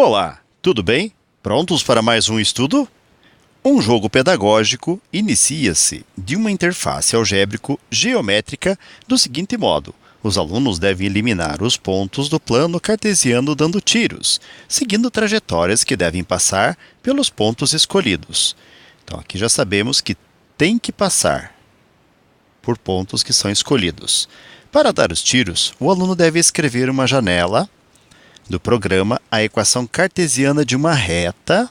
Olá, tudo bem? Prontos para mais um estudo? Um jogo pedagógico inicia-se de uma interface algébrico-geométrica do seguinte modo: os alunos devem eliminar os pontos do plano cartesiano dando tiros, seguindo trajetórias que devem passar pelos pontos escolhidos. Então, aqui já sabemos que tem que passar por pontos que são escolhidos. Para dar os tiros, o aluno deve escrever uma janela do programa a equação cartesiana de uma reta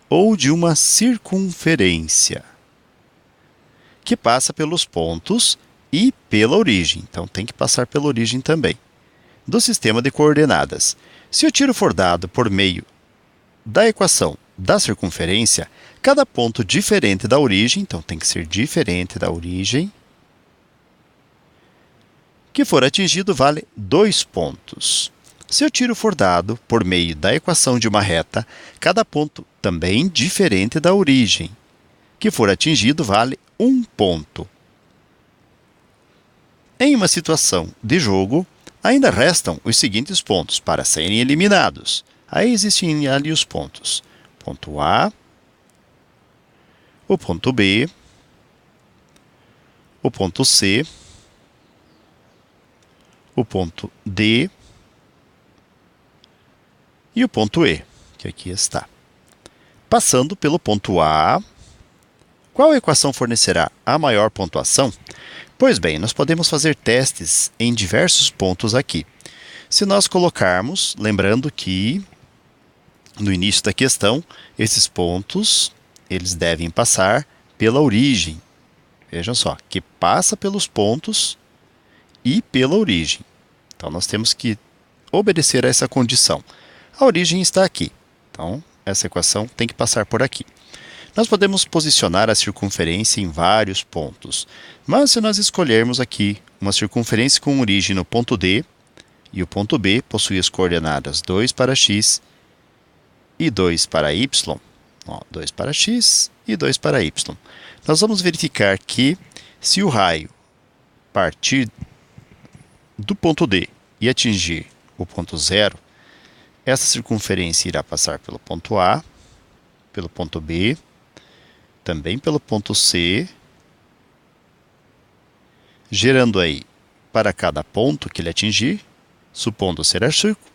ou de uma circunferência, que passa pelos pontos e pela origem. Então, tem que passar pela origem também, do sistema de coordenadas. Se o tiro for dado por meio da equação da circunferência, cada ponto diferente da origem, então tem que ser diferente da origem, que for atingido vale 2 pontos. Se o tiro for dado por meio da equação de uma reta, cada ponto também diferente da origem, que for atingido vale 1 ponto. Em uma situação de jogo, ainda restam os seguintes pontos para serem eliminados. Aí existem ali os pontos: ponto A, o ponto B, o ponto C, o ponto D e o ponto E, que aqui está. Passando pelo ponto A, qual equação fornecerá a maior pontuação? Pois bem, nós podemos fazer testes em diversos pontos aqui. Se nós colocarmos, lembrando que no início da questão, esses pontos eles devem passar pela origem. Vejam só, que passa pelos pontos e pela origem. Então, nós temos que obedecer a essa condição. A origem está aqui, então essa equação tem que passar por aqui. Nós podemos posicionar a circunferência em vários pontos, mas se nós escolhermos aqui uma circunferência com origem no ponto D, e o ponto B possui as coordenadas 2 para x e 2 para y, 2 para x e 2 para y, nós vamos verificar que se o raio partir do ponto D e atingir o ponto 0, essa circunferência irá passar pelo ponto A, pelo ponto B, também pelo ponto C, gerando aí, para cada ponto que ele atingir, supondo ser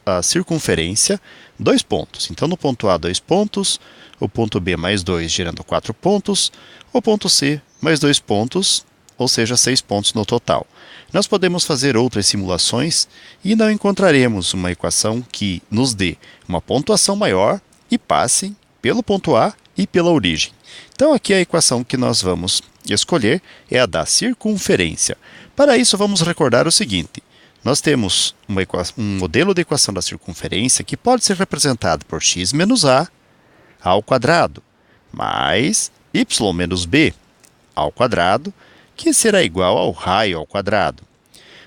a circunferência, 2 pontos. Então, no ponto A, 2 pontos, o ponto B mais 2, gerando 4 pontos, o ponto C mais 2 pontos, ou seja, 6 pontos no total. Nós podemos fazer outras simulações e não encontraremos uma equação que nos dê uma pontuação maior e passe pelo ponto A e pela origem. Então, aqui a equação que nós vamos escolher é a da circunferência. Para isso, vamos recordar o seguinte: nós temos um modelo de equação da circunferência que pode ser representado por x menos a ao quadrado, mais y menos b ao quadrado, que será igual ao raio ao quadrado.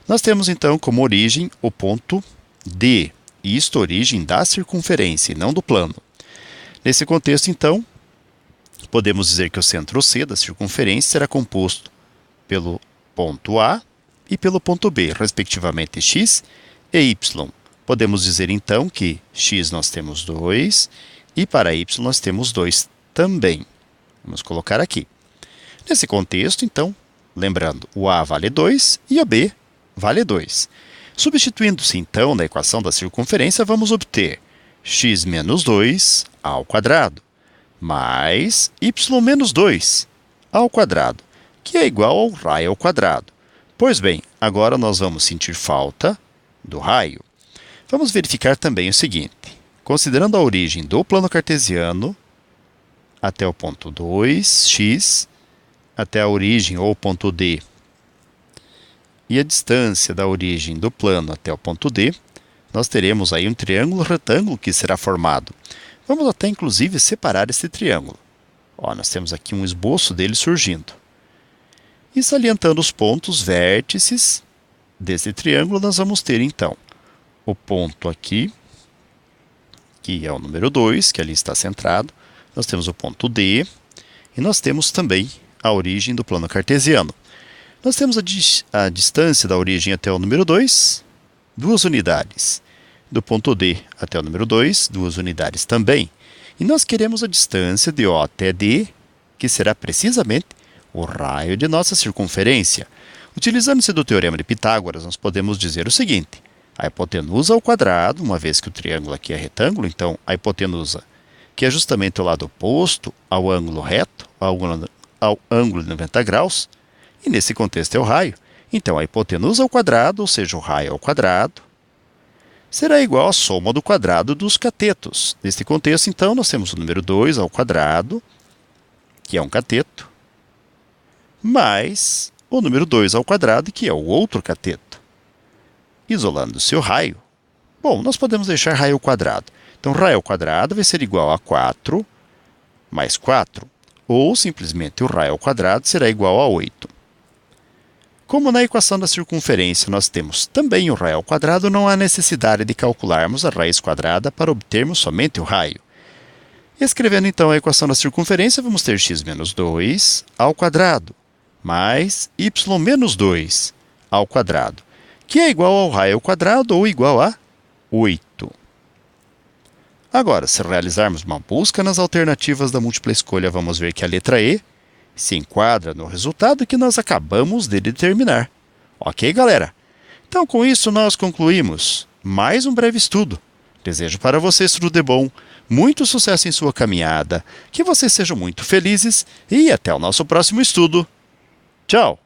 Nós temos, então, como origem o ponto D, isto origem da circunferência e não do plano. Nesse contexto, então, podemos dizer que o centro C da circunferência será composto pelo ponto A e pelo ponto B, respectivamente x e y. Podemos dizer, então, que x nós temos 2 e para y nós temos 2 também. Vamos colocar aqui. Nesse contexto, então, lembrando, o A vale 2 e o B vale 2. Substituindo-se, então, na equação da circunferência, vamos obter x menos 2 ao quadrado, mais y menos 2 ao quadrado, que é igual ao raio ao quadrado. Pois bem, agora nós vamos sentir falta do raio. Vamos verificar também o seguinte: considerando a origem do plano cartesiano até o ponto 2x, até a origem ou ponto D, e a distância da origem do plano até o ponto D, nós teremos aí um triângulo retângulo que será formado. Vamos até, inclusive, separar esse triângulo. Nós temos aqui um esboço dele surgindo. E salientando os pontos vértices desse triângulo, nós vamos ter, então, o ponto aqui, que é o número 2, que ali está centrado. Nós temos o ponto D, e nós temos também a origem do plano cartesiano. Nós temos a distância da origem até o número 2, 2 unidades. do ponto D até o número 2, 2 unidades também. E nós queremos a distância de O até D, que será precisamente o raio de nossa circunferência. Utilizando-se do Teorema de Pitágoras, nós podemos dizer o seguinte: a hipotenusa ao quadrado, uma vez que o triângulo aqui é retângulo, então a hipotenusa, que é justamente o lado oposto ao ângulo reto, ao ângulo de 90 graus, e nesse contexto é o raio. Então, a hipotenusa ao quadrado, ou seja, o raio ao quadrado, será igual à soma do quadrado dos catetos. Neste contexto, então, nós temos o número 2 ao quadrado, que é um cateto, mais o número 2 ao quadrado, que é o outro cateto. Isolando-se o raio, bom, nós podemos deixar raio ao quadrado. Então, raio ao quadrado vai ser igual a 4 mais 4, ou simplesmente o raio ao quadrado será igual a 8. Como na equação da circunferência nós temos também o raio ao quadrado, não há necessidade de calcularmos a raiz quadrada para obtermos somente o raio. Escrevendo então a equação da circunferência, vamos ter x menos 2 ao quadrado, mais y menos 2 ao quadrado, que é igual ao raio ao quadrado ou igual a 8. Agora, se realizarmos uma busca nas alternativas da múltipla escolha, vamos ver que a letra E se enquadra no resultado que nós acabamos de determinar. Ok, galera? Então, com isso, nós concluímos mais um breve estudo. Desejo para vocês tudo de bom, muito sucesso em sua caminhada, que vocês sejam muito felizes e até o nosso próximo estudo. Tchau!